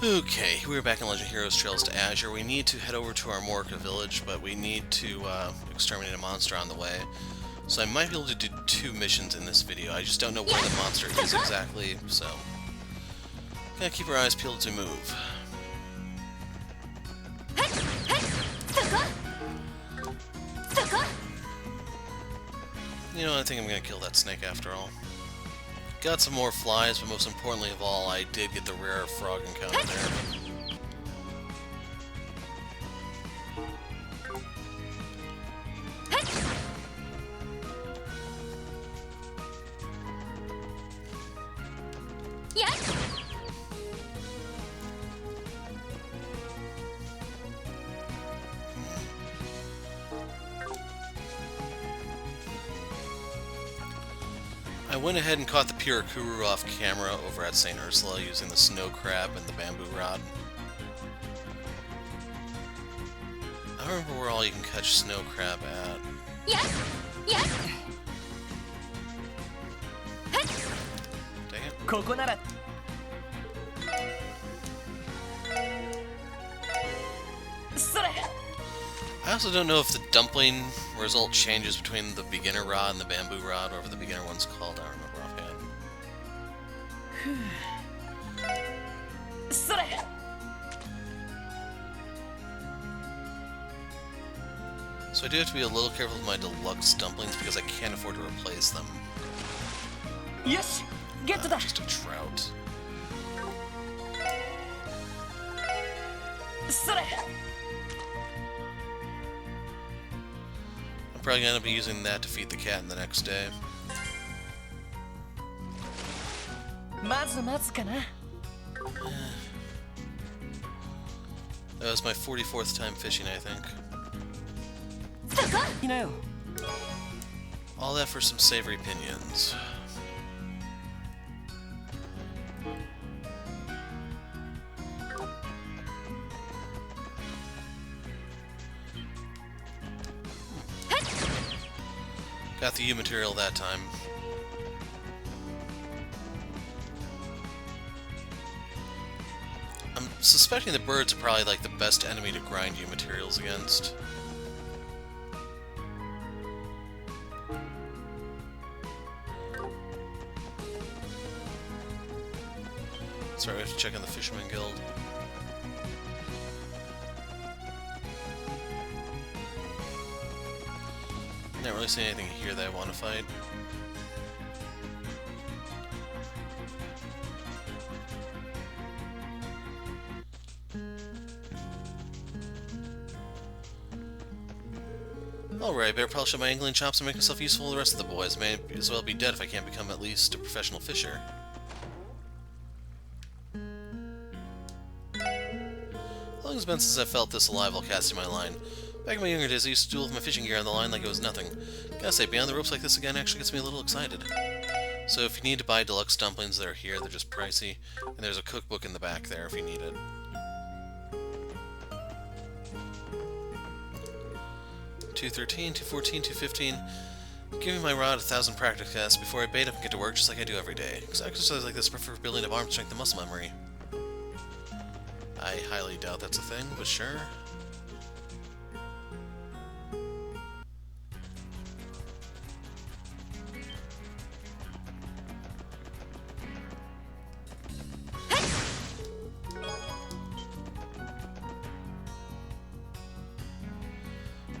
Okay, we're back in Legend Heroes Trails to Azure. We need to head over to Armorica village, but we need to exterminate a monster on the way. So I might be able to do 2 missions in this video. I just don't know where the monster is exactly, so gotta keep our eyes peeled as we move. You know, I think I'm gonna kill that snake after all. Got some more flies, but most importantly of all, I did get the rare frog encounter there. I went ahead and caught the Pirikuru off camera over at St. Ursula using the snow crab and the bamboo rod. I don't remember where all you can catch snow crab at. Dang it. I also don't know if the dumpling result changes between the beginner rod and the bamboo rod, or whatever the beginner one's called. I don't remember offhand. So I do have to be a little careful with my deluxe dumplings because I can't afford to replace them. Yes, get to that. Just a trout. I'm probably gonna be using that to feed the cat the next day. That was my 44th time fishing, I think. You know. All that for some savory pinions. Got the U material that time. I'm suspecting the birds are probably like the best enemy to grind U materials against. Sorry, we have to check on the Fisherman Guild. Not really seeing anything here that I want to fight. Alright, better probably show my angling chops and make myself useful to the rest of the boys. May as well be dead if I can't become at least a professional fisher. How long has it been since I felt this alive while casting my line? Back in my younger days, I used to duel with my fishing gear on the line like it was nothing. Gotta say, beyond the ropes like this again actually gets me a little excited. So if you need to buy deluxe dumplings, they're here. They're just pricey. And there's a cookbook in the back there if you need it. $213, $214, $215. Give me my rod 1,000 practice tests before I bait up and get to work just like I do every day. Because exercises like this prefer building up arm strength and muscle memory. I highly doubt that's a thing, but sure.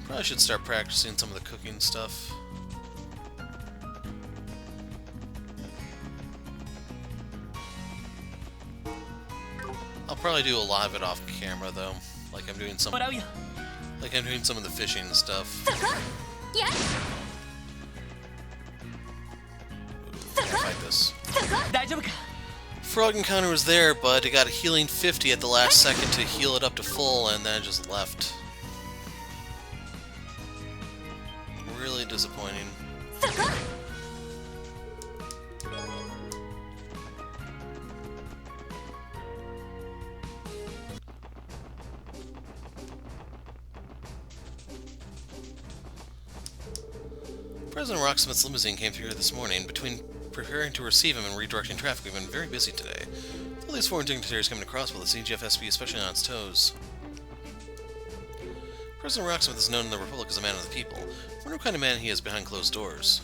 Probably should start practicing some of the cooking stuff. I'll probably do a lot of it off camera though, like I'm doing some of the fishing and stuff. Ooh, can't fight this. Frog encounter was there, but it got a healing 50 at the last second to heal it up to full, and then it just left. Really disappointing. President Rocksmith's limousine came through here this morning. Between preparing to receive him and redirecting traffic, we've been very busy today. Though All these foreign dignitaries coming to Crossbell, the CGF has to be especially on its toes. President Rocksmith is known in the Republic as a man of the people. I wonder what kind of man he is behind closed doors.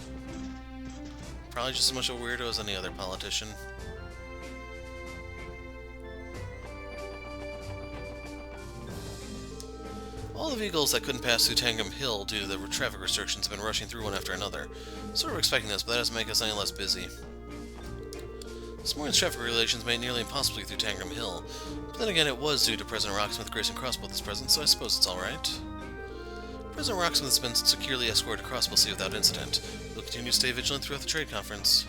Probably just as much a weirdo as any other politician. All the vehicles that couldn't pass through Tangram Hill due to the traffic restrictions have been rushing through one after another. Sort of expecting this, but that doesn't make us any less busy. This morning's traffic regulations made it nearly impossible to get through Tangram Hill. But then again, it was due to President Rocksmith gracing Crossbell with his presence, so I suppose it's alright. President Rocksmith has been securely escorted to Crossbell Sea without incident. We'll continue to stay vigilant throughout the trade conference.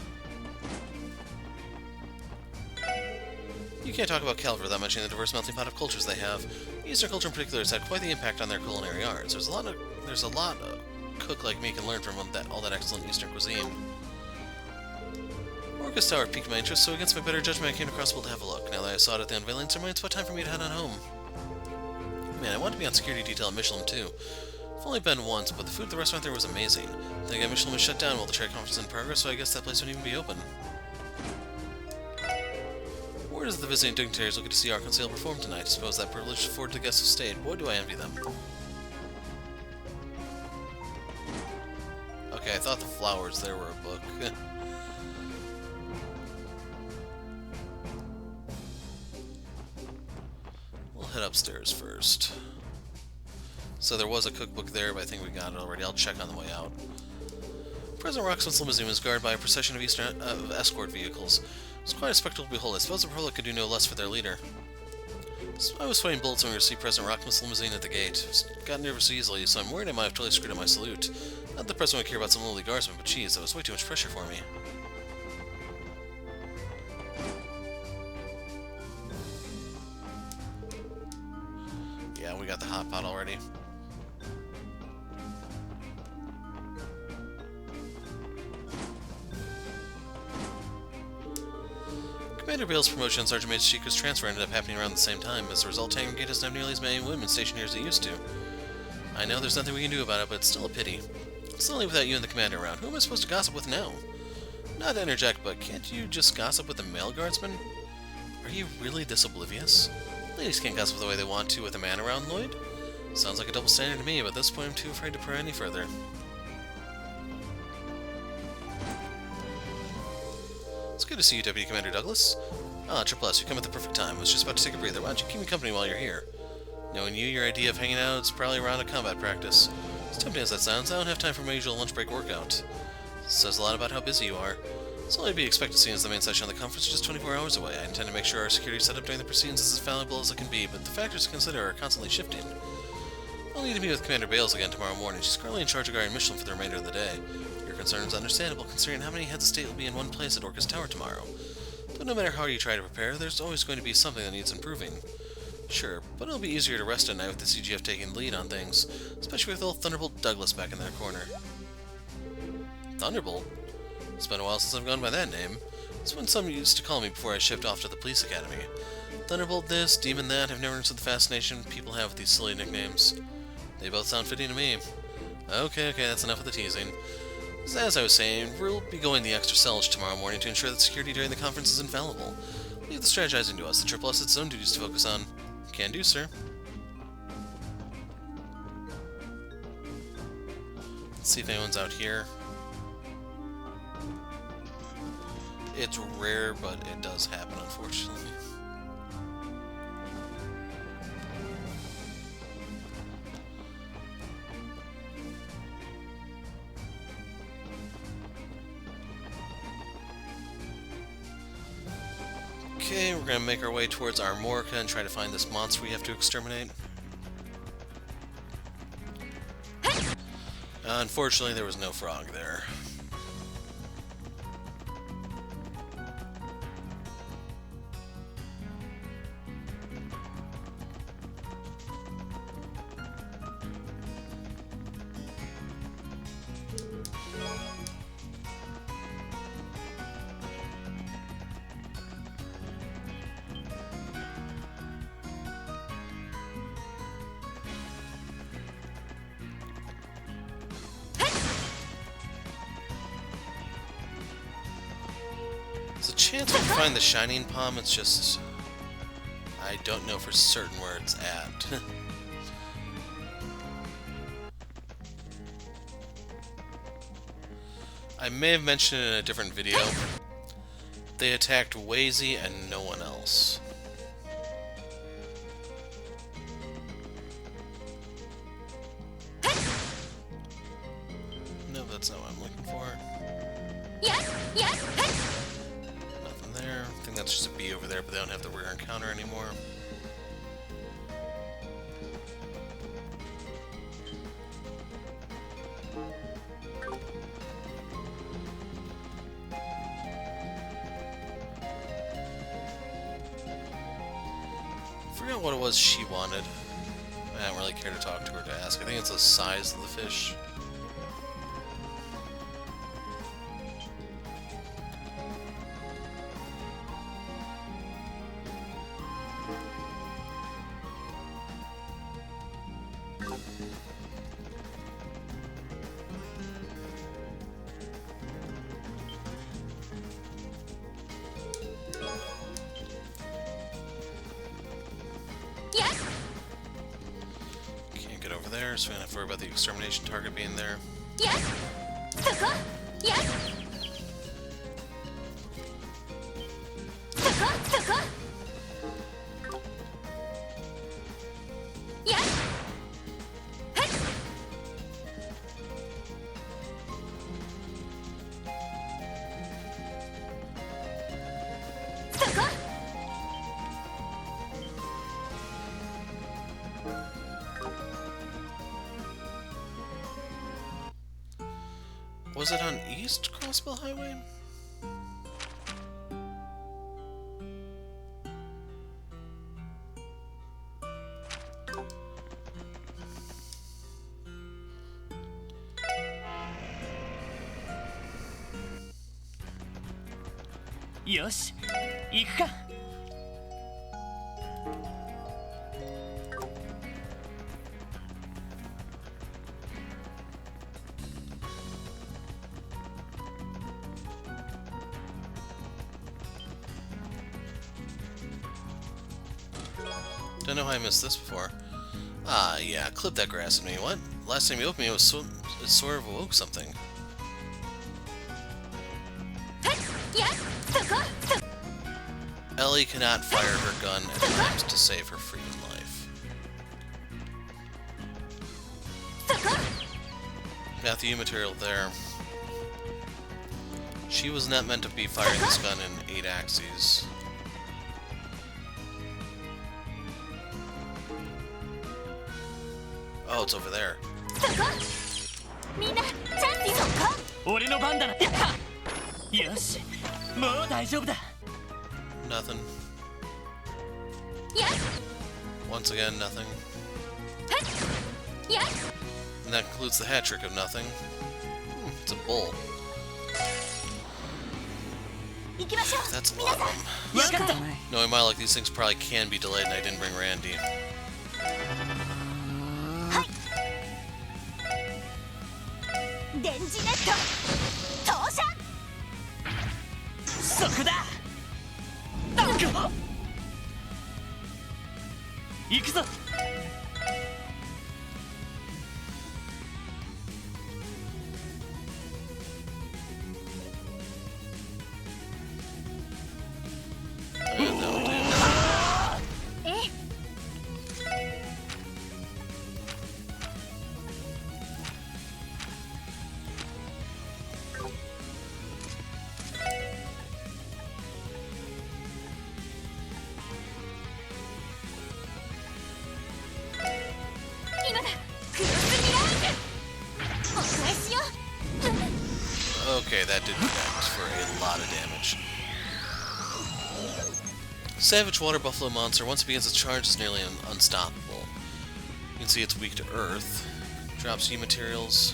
You can't talk about Calvert without mentioning the diverse melting pot of cultures they have. Eastern culture in particular has had quite the impact on their culinary arts. There's a lot a cook like me can learn from all that excellent Eastern cuisine. Orcus Tower piqued my interest, so against my better judgment I came to Crossbell to have a look. Now that I saw it at the unveiling ceremony, it's about time for me to head on home. Man, I want to be on security detail at Michelin too. I've only been once, but the food at the restaurant there was amazing. Then again, Michelin was shut down while the trade conference was in progress, so I guess that place wouldn't even be open. Word is that the visiting dignitaries looking to see Arkansas perform tonight. I suppose that privilege is afforded to guests who stayed. Boy, do I envy them. Okay, I thought the flowers there were a book. We'll head upstairs first. So there was a cookbook there, but I think we got it already. I'll check on the way out. President Rocksmith's limousine was guarded by a procession of Eastern escort vehicles. It's quite a spectacle to behold. I suppose the Republic could do no less for their leader. So I was sweating bullets when we received President Rocksmith's limousine at the gate. Got nervous easily, so I'm worried I might have totally screwed up my salute. Not that the President would care about some lowly guardsman, but geez, that was way too much pressure for me. Yeah, we got the hot pot already. Commander Bale's promotion and Sergeant Major Chico's transfer ended up happening around the same time. As a result, Tangram Gate doesn't have nearly as many women stationed here as it used to. I know there's nothing we can do about it, but it's still a pity. It's lonely without you and the commander around. Who am I supposed to gossip with now? Not to interject, but can't you just gossip with the male guardsman? Are you really this oblivious? Ladies can't gossip the way they want to with a man around, Lloyd? Sounds like a double standard to me, but at this point I'm too afraid to pry any further. It's good to see you, Deputy Commander Douglas. Ah, Triple S, you come at the perfect time. I was just about to take a breather. Why don't you keep me company while you're here? Knowing you, your idea of hanging out is probably around a combat practice. As tempting as that sounds, I don't have time for my usual lunch break workout. This says a lot about how busy you are. It's only to be expected seeing as the main session of the conference is just 24 hours away. I intend to make sure our security setup during the proceedings is as valuable as it can be, but the factors to consider are constantly shifting. I'll need to meet with Commander Bales again tomorrow morning. She's currently in charge of guarding Michelin for the remainder of the day. Your concern is understandable, considering how many heads of state will be in one place at Orcus Tower tomorrow. But no matter how you try to prepare, there's always going to be something that needs improving. Sure, but it'll be easier to rest at night with the CGF taking the lead on things, especially with old Thunderbolt Douglas back in their corner. Thunderbolt? It's been a while since I've gone by that name. It's when some used to call me before I shipped off to the police academy. Thunderbolt this, Demon that, I've never understood the fascination people have with these silly nicknames. They both sound fitting to me. Okay, that's enough of the teasing. As I was saying, we'll be going the extra sellage tomorrow morning to ensure that security during the conference is infallible. Leave the strategizing to us. The Triple S has its own duties to focus on. Can do, sir. Let's see if anyone's out here. It's rare, but it does happen, unfortunately. Okay, we're gonna make our way towards Armorica and try to find this monster we have to exterminate. Unfortunately, there was no frog there. There's a chance we can find the Shining Palm, it's just I don't know for certain where it's at. I may have mentioned it in a different video. They attacked Wazy and no one else. No, that's not what I'm looking for. Nothing there. I think that's just a bee over there, but they don't have the rear encounter anymore. I forgot what it was she wanted. I don't really care to talk to her to ask. I think it's the size of the fish. Can't get over there, so we don't have to worry about the extermination target being there. Was it on East Crossbell Highway? Yoshi, 行くか。Don't know how I missed this before. Ah, yeah, clip that grass at me. What? Last time you opened me, it sort of awoke something. Ellie cannot fire her gun at times to save her freaking life. Got the U material there. She was not meant to be firing this gun in 8 axes. Oh, it's over there. みんなチャンスよ。俺の番だな。よし、もう大丈夫だ。 Nothing. Once again, nothing. And that concludes the hat trick of nothing. It's a bull. That's a lot of them. Knowing my luck, these things probably can be delayed and I didn't bring Randy. Okay, that did connect for a lot of damage. Savage Water Buffalo Monster, once it begins its charge, is nearly unstoppable. You can see it's weak to Earth. Drops U materials.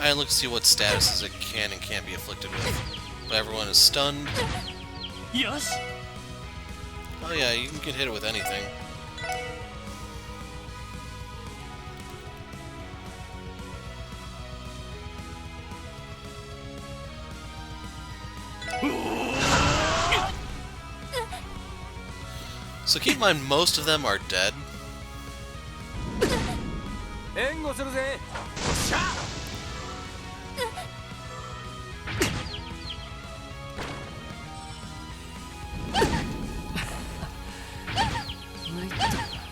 I look to see what statuses it can and can't be afflicted with. But everyone is stunned. よし Oh yeah, you can get hit with anything. So keep in mind, most of them are dead. 援護するぜ。しゃ。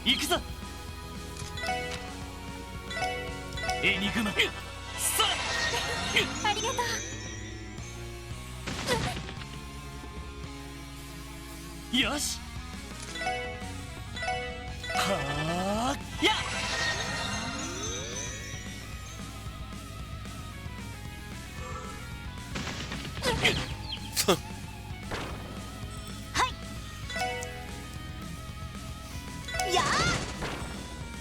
行くぞエニグマそれありがとうよしはーやや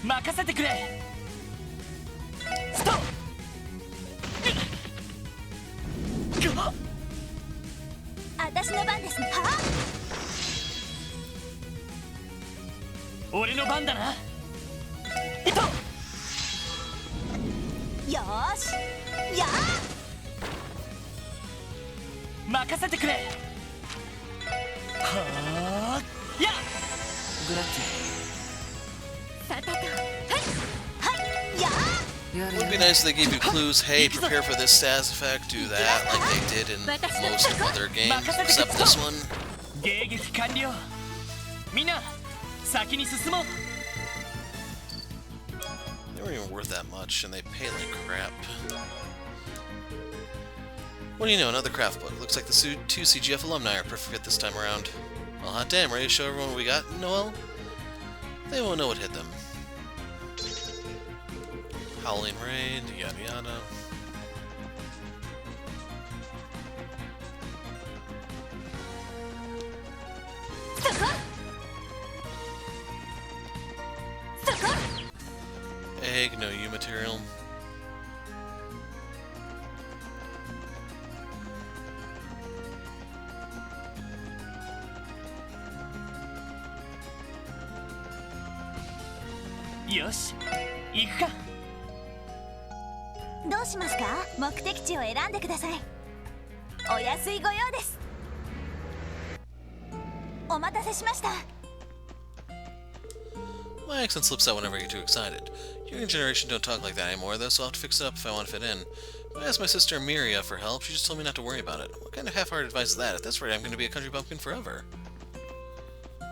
任せてくれストップ私の番ですねは俺の番だな行こうよーしや任せてくれはーやグラッツさてとはいはいや It would be nice if they gave you clues, hey, prepare for this status effect, do that, like they did in most other games, except this one. 迎撃完了みんな先に進もう They weren't even worth that much, and they pay like crap. What do you know, another craft book. Looks like the two CGF alumni are perfect this time around. Well, hot damn, ready to show everyone what we got, Noel? They won't know what hit them. Howling Raid, yada yada. Egg, no U material. Yoshi, 行くかどうしますか目的地を選んでくださいお安いご用ですお待たせしました My accent slips out whenever I get too excited. Younger generation don't talk like that anymore, though, so I'll have to fix it up if I want to fit in. When I asked my sister Myriad for help, she just told me not to worry about it. What kind of half-hearted advice is that? At this rate, I'm going to be a country bumpkin forever.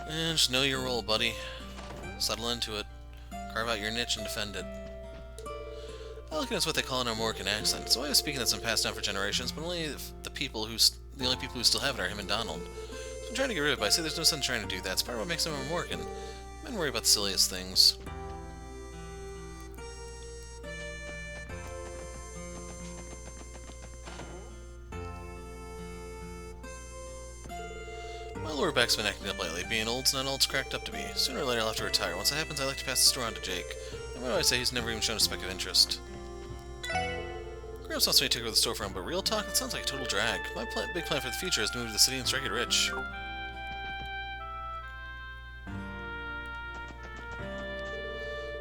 And just know your role, buddy. Settle into it. Carve out your niche and defend it. Elegant is what they call an Armorican accent. It's a way of speaking that's been passed down for generations, but only the only people who still have it are him and Donald. So I'm trying to get rid of it, but I say there's no sense trying to do that. It's part of what makes him Armorican. Men worry about the silliest things. My lower back's been acting up lately. Being old's not all it's cracked up to be. Sooner or later I'll have to retire. Once that happens, I like to pass the store on to Jake. And what do I say, he's never even shown a speck of interest. Gramps wants me to take over the storefront, but real talk, it sounds like a total drag. My big plan for the future is to move to the city and strike it rich.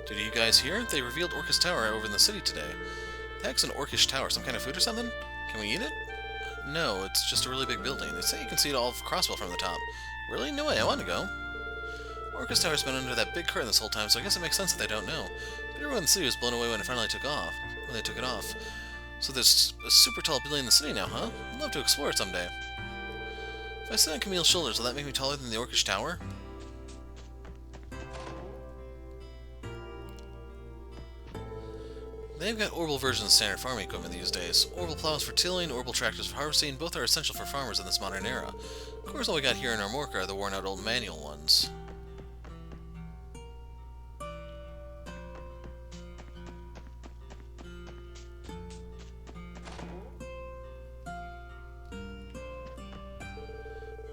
Did you guys hear? They revealed Orcish Tower over in the city today. The heck's an Orcish Tower? Some kind of food or something? Can we eat it? No, it's just a really big building. They say you can see it all of Crossbell from the top. Really? No way, I want to go. Orcish Tower's been under that big curtain this whole time, so I guess it makes sense that they don't know. But everyone in the city was blown away when it finally took off. When they took it off. So there's a super tall building in the city now, huh? I'd love to explore it someday. If I sit on Camille's shoulders, will that make me taller than the Orcish Tower? They've got orbital versions of standard farming equipment these days. Orbital plows for tilling, orbital tractors for harvesting, both are essential for farmers in this modern era. Of course, all we got here in Armorica are the worn-out old manual ones.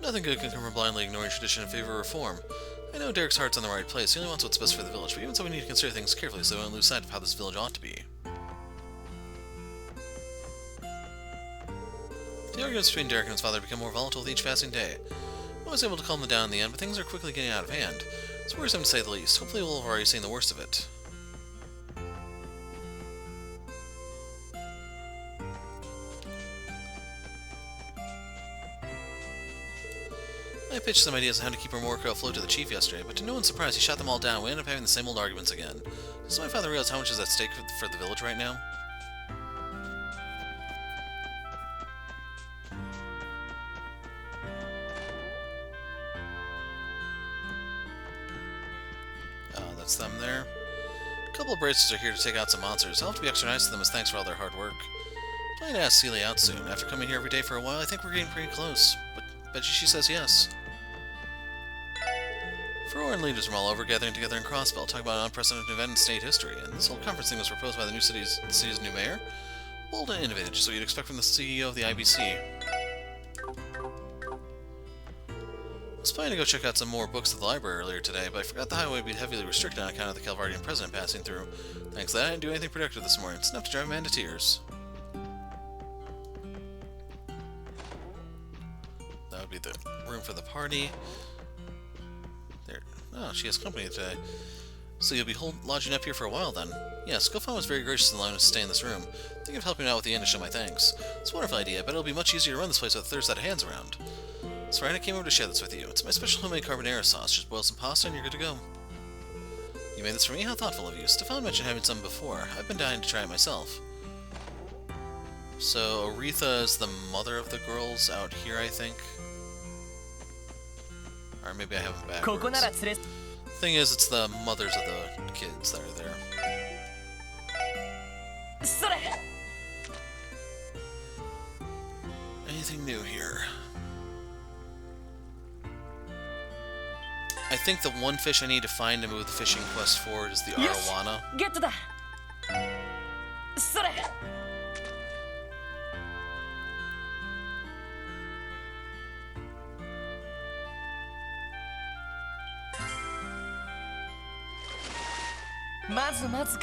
Nothing good can come from blindly ignoring tradition in favor of reform. I know Derek's heart's in the right place, he only wants what's best for the village, but even so we need to consider things carefully so we don't lose sight of how this village ought to be. arguments between Derek and his father become more volatile with each passing day. I was able to calm them down in the end, but things are quickly getting out of hand. It's worrisome to say the least. Hopefully we'll have already seen the worst of it. I pitched some ideas on how to keep Armorica afloat to the chief yesterday, but to no one's surprise, he shot them all down and we ended up having the same old arguments again. Does my father realize how much is at stake for the village right now? That's them there. A couple of Bracers are here to take out some monsters. I'll have to be extra nice to them as thanks for all their hard work. Plan to ask Celia out soon. After coming here every day for a while, I think we're getting pretty close. But bet you she says yes. Foreign leaders from all over gathering together in Crossbell, talking about an unprecedented event in state history, and this whole conference thing was proposed by the city's new mayor. Bold and innovative, just what you'd expect from the CEO of the IBC. I was planning to go check out some more books at the library earlier today, but I forgot the highway would be heavily restricted on account of the Calvardian president passing through. Thanks to that, I didn't do anything productive this morning. It's enough to drive a man to tears. That would be the room for the party. There. Oh, she has company today. So you'll be lodging up here for a while then? Yes, Gofan was very gracious in allowing us to stay in this room. Thinking of helping out with the inn to show my thanks. It's a wonderful idea, but it'll be much easier to run this place with a third set of hands around. That's right, I came over to share this with you. It's my special homemade carbonara sauce. Just boil some pasta and you're good to go. You made this for me? How thoughtful of you. Stefan mentioned having some before. I've been dying to try it myself. So, Aretha is the mother of the girls out here, I think. Or maybe I have them backwards. Thing is, it's the mothers of the kids that are there. Anything new here? I think the one fish I need to find to move the fishing quest forward is the arowana. Get to that.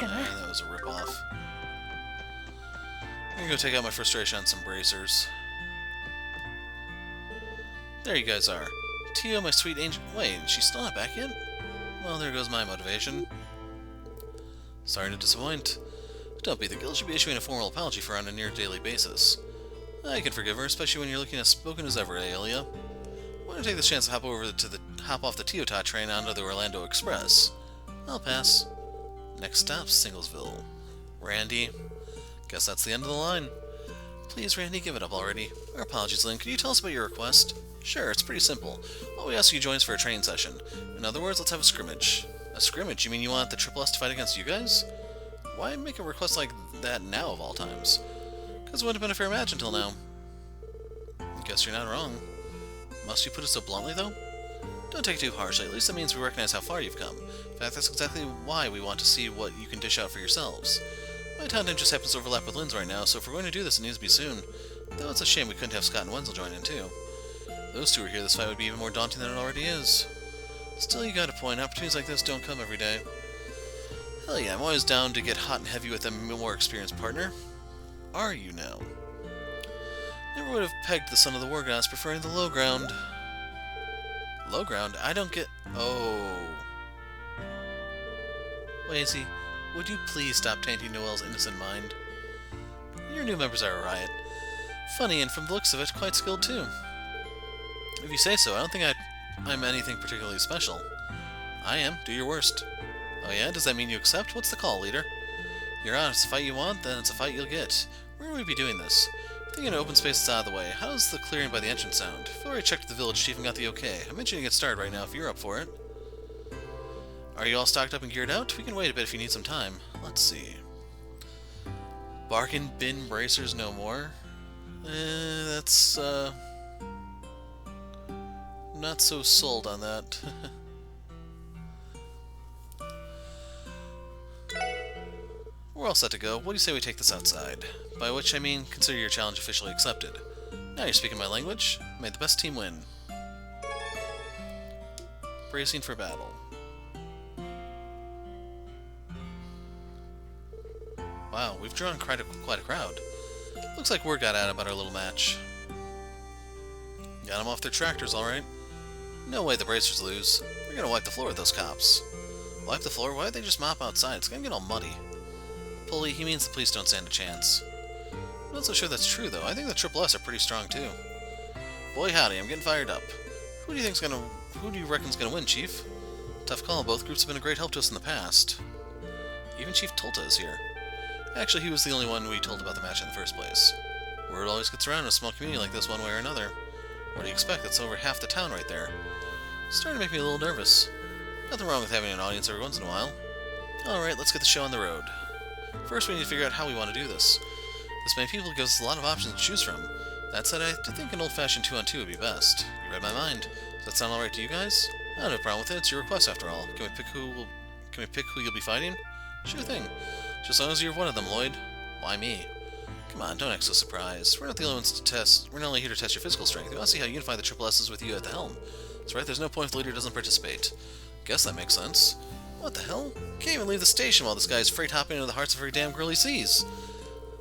That was a ripoff. I'm gonna go take out my frustration on some bracers. There you guys are. Tio, my sweet angel. Wait, she's still not back yet? Well, there goes my motivation. Sorry to disappoint. Don't be. The guild should be issuing a formal apology for her on a near-daily basis. I can forgive her, especially when you're looking as spoken as ever, Aelia. Why don't I take this chance to hop off the Teotot train onto the Orlando Express? I'll pass. Next stop, Singlesville. Randy. Guess that's the end of the line. Please, Randy, give it up already. Our apologies, Lynn. Could you tell us about your request? Sure, it's pretty simple. All we ask you to join us for a training session. In other words, let's have a scrimmage. A scrimmage? You mean you want the Triple S to fight against you guys? Why make a request like that now of all times? Because it wouldn't have been a fair match until now. Guess you're not wrong. Must you put it so bluntly, though? Don't take it too harshly. At least that means we recognize how far you've come. In fact, that's exactly why we want to see what you can dish out for yourselves. My time just happens to overlap with Lynn's right now, so if we're going to do this, it needs to be soon. Though it's a shame we couldn't have Scott and Wenzel join in, too. If those two are here, this fight would be even more daunting than it already is. Still, you got a point. Opportunities like this don't come every day. Hell yeah, I'm always down to get hot and heavy with a more experienced partner. Are you now? Never would have pegged the son of the war gods, preferring the low ground. Low ground? I don't get... Oh. Wazy, would you please stop tainting Noelle's innocent mind? Your new members are a riot. Funny, and from the looks of it, quite skilled too. If you say so, I don't think I'm anything particularly special. I am. Do your worst. Oh yeah? Does that mean you accept? What's the call, leader? You're on. If it's a fight you want, then it's a fight you'll get. Where will we be doing this? Thinking an open space is out of the way. How does the clearing by the entrance sound? I've already checked with the village chief and got the okay. I'm itching to get started right now if you're up for it. Are you all stocked up and geared out? We can wait a bit if you need some time. Let's see. Bargain bin bracers no more? That's, not so sold on that. We're all set to go. What do you say we take this outside? By which I mean, consider your challenge officially accepted. Now you're speaking my language. May the best team win. Bracing for battle. Wow, we've drawn quite a crowd. Looks like word got out about our little match. Got them off their tractors, alright. No way the Bracers lose. They're gonna wipe the floor with those cops. Wipe the floor? Why don't they just mop outside? It's gonna get all muddy. Pulley, he means the police don't stand a chance. I'm not so sure that's true, though. I think the Triple S are pretty strong, too. Boy howdy, I'm getting fired up. Who do you reckon's gonna win, Chief? Tough call, both groups have been a great help to us in the past. Even Chief Tolta is here. Actually, he was the only one we told about the match in the first place. Word always gets around in a small community like this one way or another. What do you expect? That's over half the town right there. It's starting to make me a little nervous. Nothing wrong with having an audience every once in a while. Alright, let's get the show on the road. First, we need to figure out how we want to do this. This many people gives us a lot of options to choose from. That said, I think an old-fashioned 2-on-2 would be best. You read my mind. Does that sound alright to you guys? I have no problem with it. It's your request, after all. Can we pick who you'll be fighting? Sure thing. Just as long as you're one of them, Lloyd. Why me? Come on, don't act so surprised. We're not the only ones to test. We're not only here to test your physical strength. We want to see how unified the Triple S is with you at the helm. That's right. There's no point if the leader doesn't participate. Guess that makes sense. What the hell? Can't even leave the station while this guy is freight hopping into the hearts of every damn girl he sees.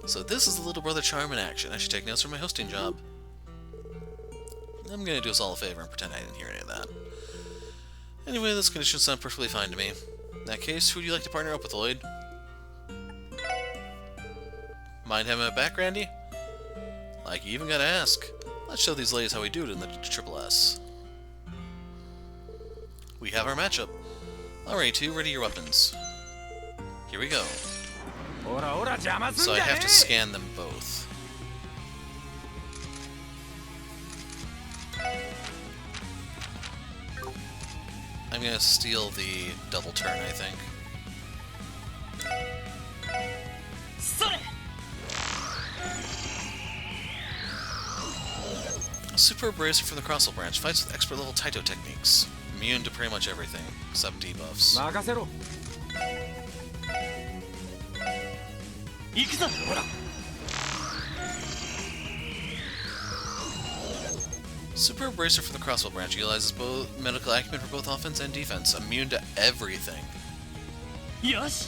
So this is the little brother charm in action. I should take notes for my hosting job. I'm gonna do us all a favor and pretend I didn't hear any of that. Anyway, those conditions sound perfectly fine to me. In that case, who would you like to partner up with, Lloyd? Mind having my back, Randy? Like, you even gotta ask. Let's show these ladies how we do it in the Triple S. We have our matchup. Alright, two, ready your weapons. Here we go. So I have to scan them both. I'm gonna steal the double turn, I think. A superb bracer from the Crossbell branch fights with expert level Taito techniques. Immune to pretty much everything, except debuffs. Superb bracer from the Crossbell branch utilizes both medical acumen for both offense and defense. Immune to everything. Yosh.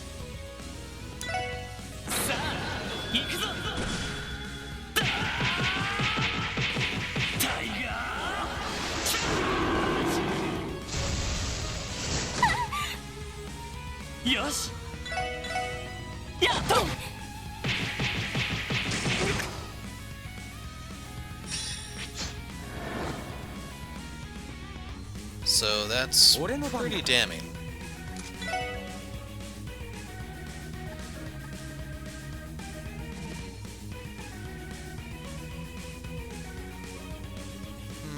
Yosh. Yato. So that's pretty damning.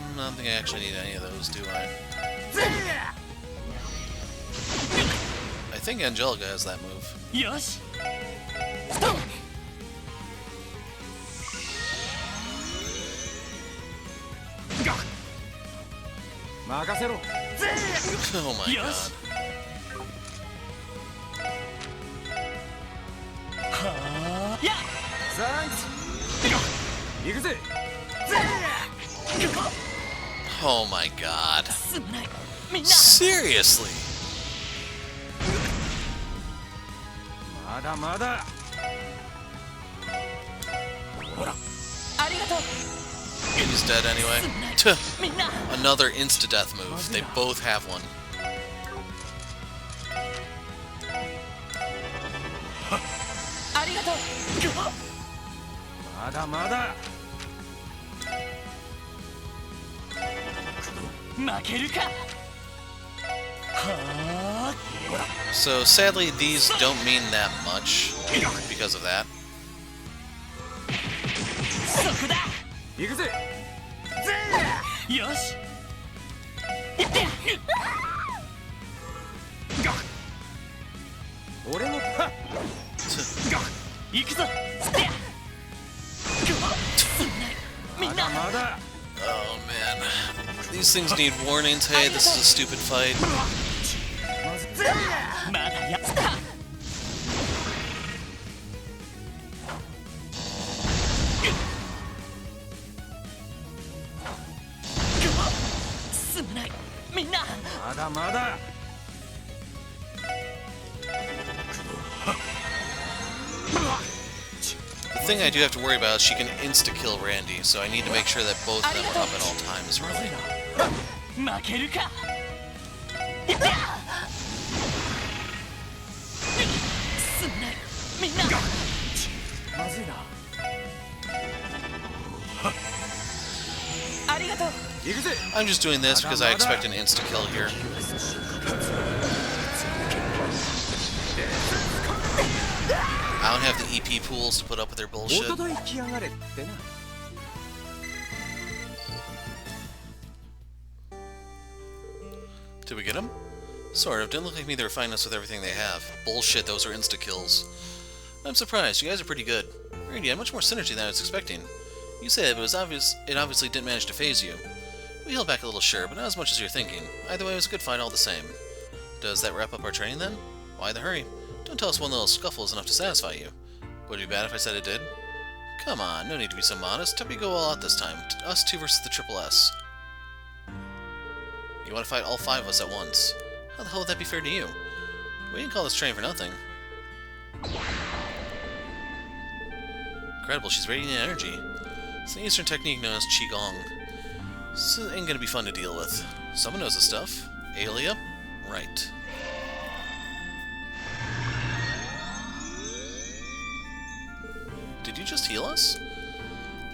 I don't think I actually need any of those, do I? I think Angelica has that move. Yosh. Oh my god. Oh my god. Seriously? He's dead anyway. Another insta-death move. They both have one. So sadly, these don't mean that much because of that. Yosh. Oh man. These things need warnings. Hey, this is a stupid fight. The thing I do have to worry about is she can insta-kill Randy, so I need to make sure that both of them are up at all times, really. 負けるか。すんないみんな。まずいな。ありがとう。行くぜ。 I'm just doing this because I expect an insta-kill here. I don't have the EP pools to put up with their bullshit. Did we get them? Sort of. Didn't look like me they were finding us with everything they have. Bullshit, those are insta-kills. I'm surprised. You guys are pretty good. Randy, you had much more synergy than I was expecting. You said it, but it obviously didn't manage to phase you. We held back a little, sure, but not as much as you're thinking. Either way, it was a good fight all the same. Does that wrap up our training, then? Why the hurry? Don't tell us one little scuffle is enough to satisfy you. Would it be bad if I said it did? Come on, no need to be so modest. Tell me go all out this time. Us two versus the Triple S. You want to fight all 5 of us at once. How the hell would that be fair to you? We didn't call this train for nothing. Incredible, she's radiating energy. It's an Eastern technique known as Qigong. This ain't gonna be fun to deal with. Someone knows this stuff. Alia? Right. Did you just heal us?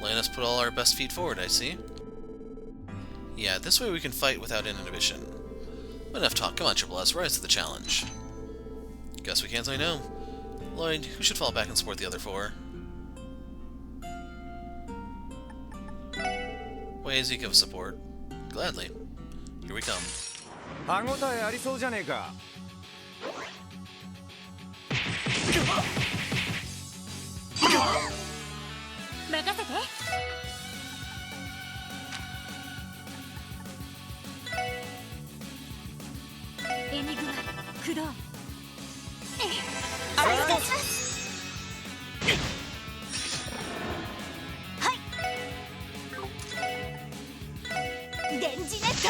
Letting us put all our best feet forward, I see. Yeah, this way we can fight without inhibition. But enough talk. Come on, Triple S, rise to the challenge. Guess we can't say no. Lloyd, who should fall back and support the other 4? Wazy, give support. Gladly. Here we come. 歯応えありそうじゃねえか。任せて。エニグマ駆動。お願いします。はい。電磁ネット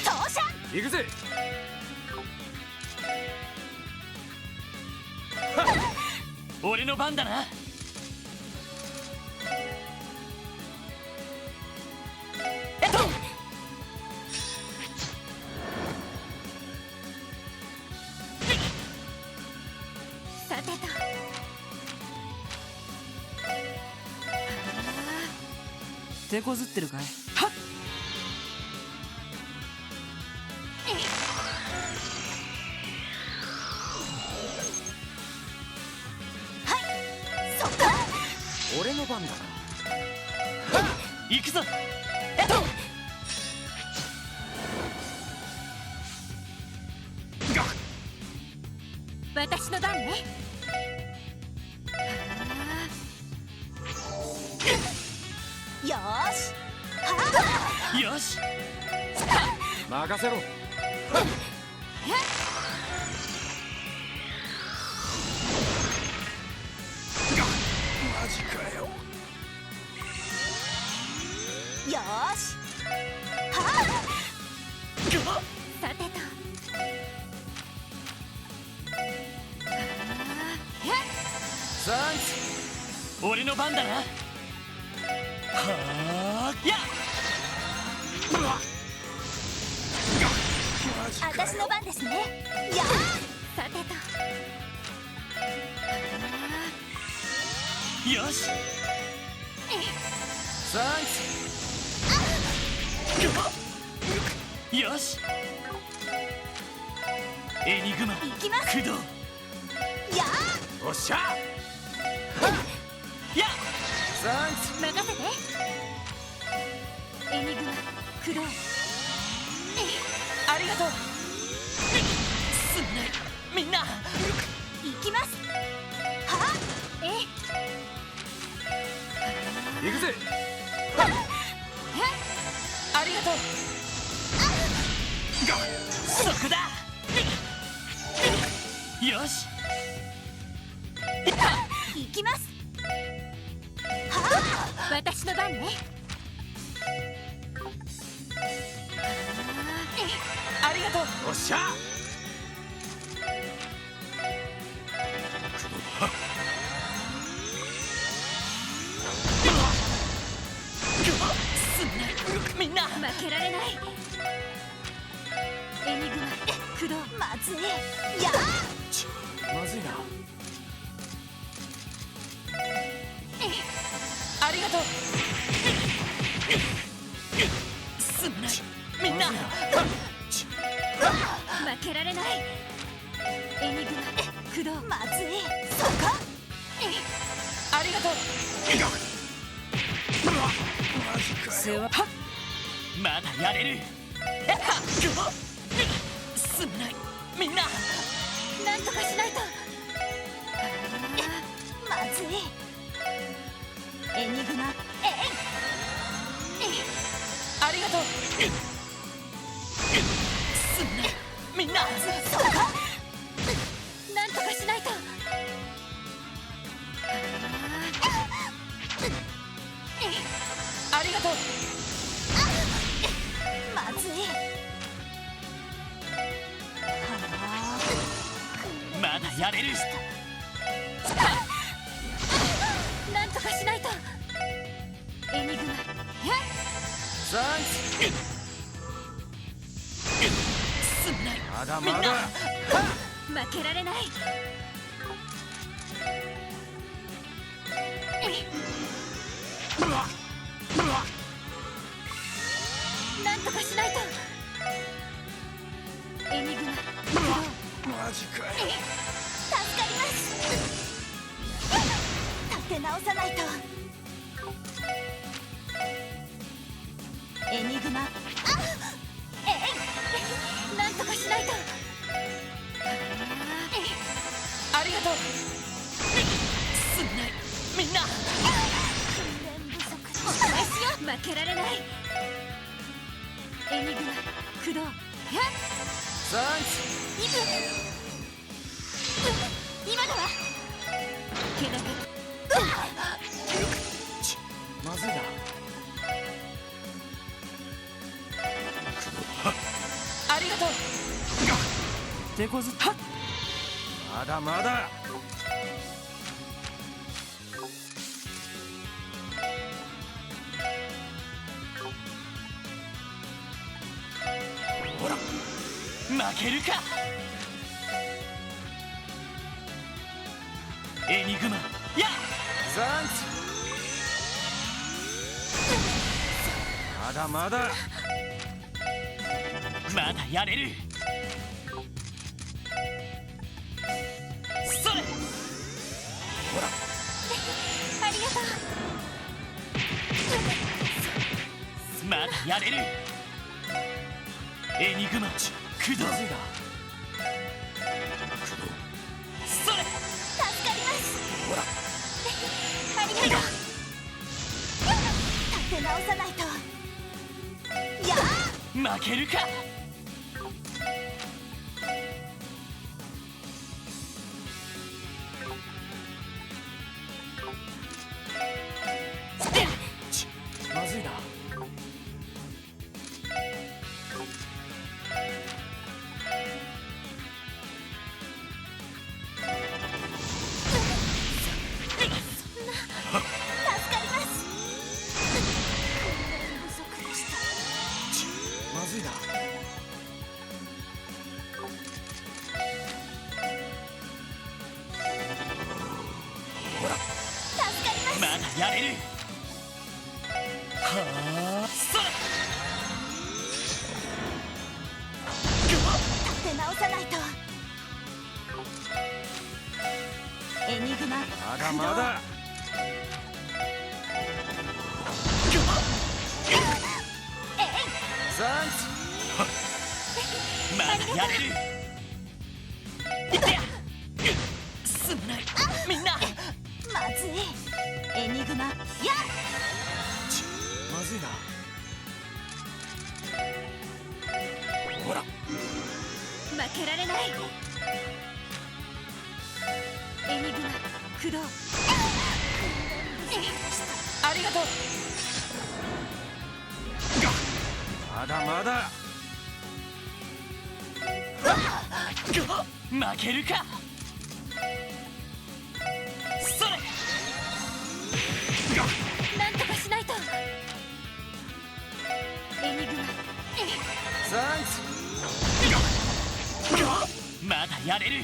投射。行くぜ。俺の番だな。さてと。手こずってるかい。はっ。俺の番だな。行くぞ。私の番ね。よーし。よし。任せろ。マジかよ。よーし。さてと。サンキ俺の番だな。はあ。やっ。私の番ですね。やー。さてと。よし。サンキよし。エニグマ行きます。駆動。やおっしゃ。やっ。サンー。任せて。エニグマ駆動。ありがとう。すんないみんな。行きます。はあ。行くぜ。ありがとう。そこだ。よし。行きます。はあ。私の番ね。ありがとう。おっしゃ。負けられない。エニグマ駆動。まずい。やあまずいな。ありがとう。すまない、みんな。負けられない。エニグマ駆動。まずい。そこ。ありがとう。マジか世話。まだやれる。すまない、みんな。なんとかしないと。まずい。エニグマありがとう。すまない、みんな。そこ。なんとかしないと。ありがとう。まずい。まだやれる。なんとかしないと。エニグマサンキすまない、まだみんな。まだ。負けられない。なんとかしないと。エニグママジかよ。助かります。立て直さないと。エニグマなんとかしないと。ありがとう。すまない、みんな。訓練不足。負けられない。エニグマ駆動。サン今のはけなげ。キまずいな。ありがとう。手こずったまだまだ。ほら負けるか。エニグマやサンキまだまだ。まだやれる。それ。ありがとう。まだやれる。エニグマ駆動。まずいな。それ。助かります。ほらありがとう。立て直さないと。やあ負けるか。まずいな。助かります。訓練不足でした。まずいな。ほら助かります。まだやれる。はあ。それ。立て直さないと。エニグマまだまだ。サンまだやれる。いってや。すまない、みんな。まずい。エニグマやキまずいな。ほら負けられない。エニグマ駆動。ありがとう。まだまだ。負けるか。それ。なんとかしないと。エニグマだやれる。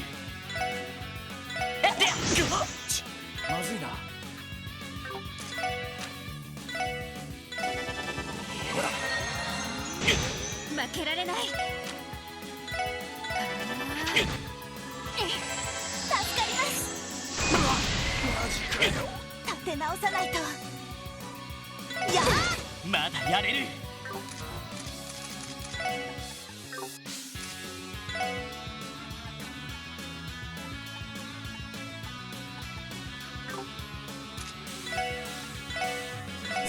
まずいな。負けられない。助かります。マジかよ。立て直さないと。やあ、まだやれる。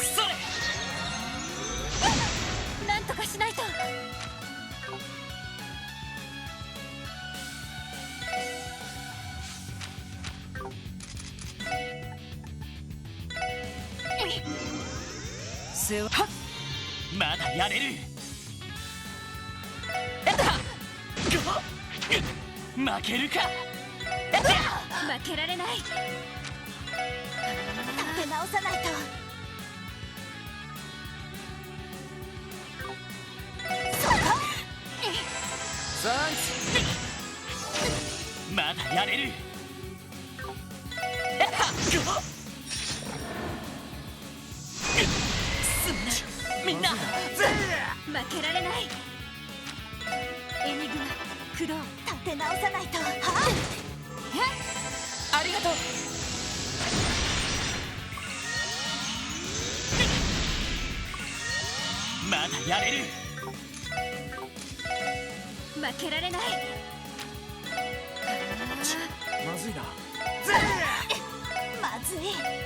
それ。なんとかしないと。せわ。まだやれる。負けるか。負けられない。立て直さないと。そこ。サンまだやれる。すんなみんな。負けられない。エニグマ、クロー、立て直さないと。はあ、ありがとう。まだやれる。負けられない。まずいな。まずい。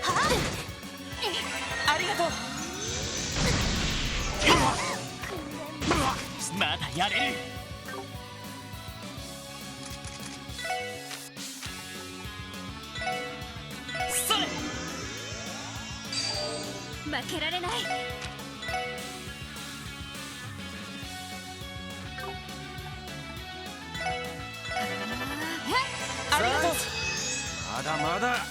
はありがとう。まだやれる。それ。あ、負けられない。ありがとう。まだまだ。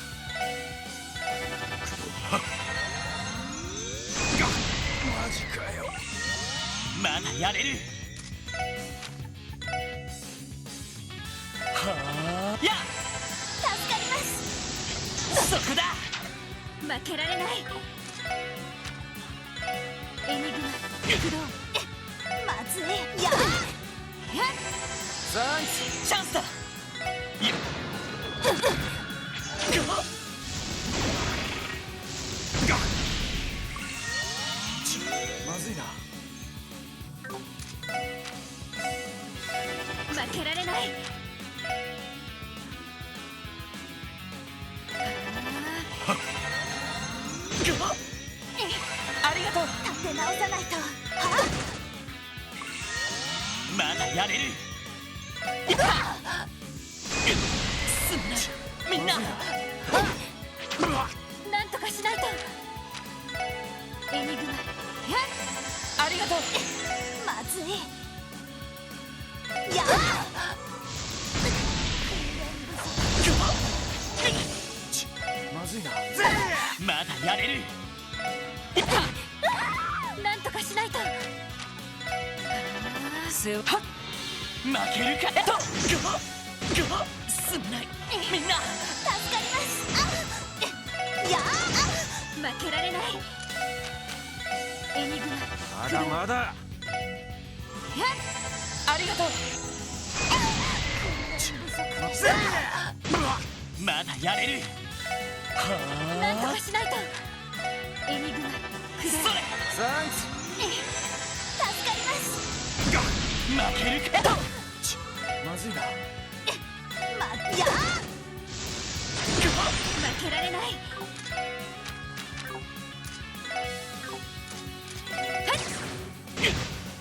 マジかよ。まだやれる。はあ。や。助かります。そこだ。負けられない。エニグマ、クロー、まずい。やあ、サンチャンスだ。よっ。まずいな。負けられない。ありがとう。立て直さないと。はまだやれる。すんなみんな。あ、なんとかしないと。エニグマ、ありがとう。まずい。やあ、まずいな。まだやれる。なんとかしないと。せはっ。負けるか。すんないみんな。助かります。あ、やあ、負けられない。エニグマ、まだまだ。ありがとう。まだやれる。なんとかしないと。エニグマ、クロー、それ。サン助かります。負けるか。まずいな。やあ、負けられない。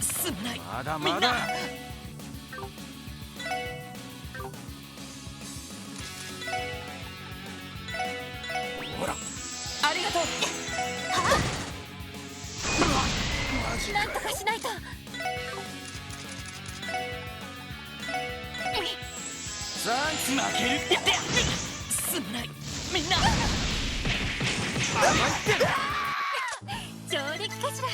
すんないまだみんな。まだ。ほら。ありがとう。マジなんとかしないと。サン負ける。やってや。すんないみんな。上出来かしら。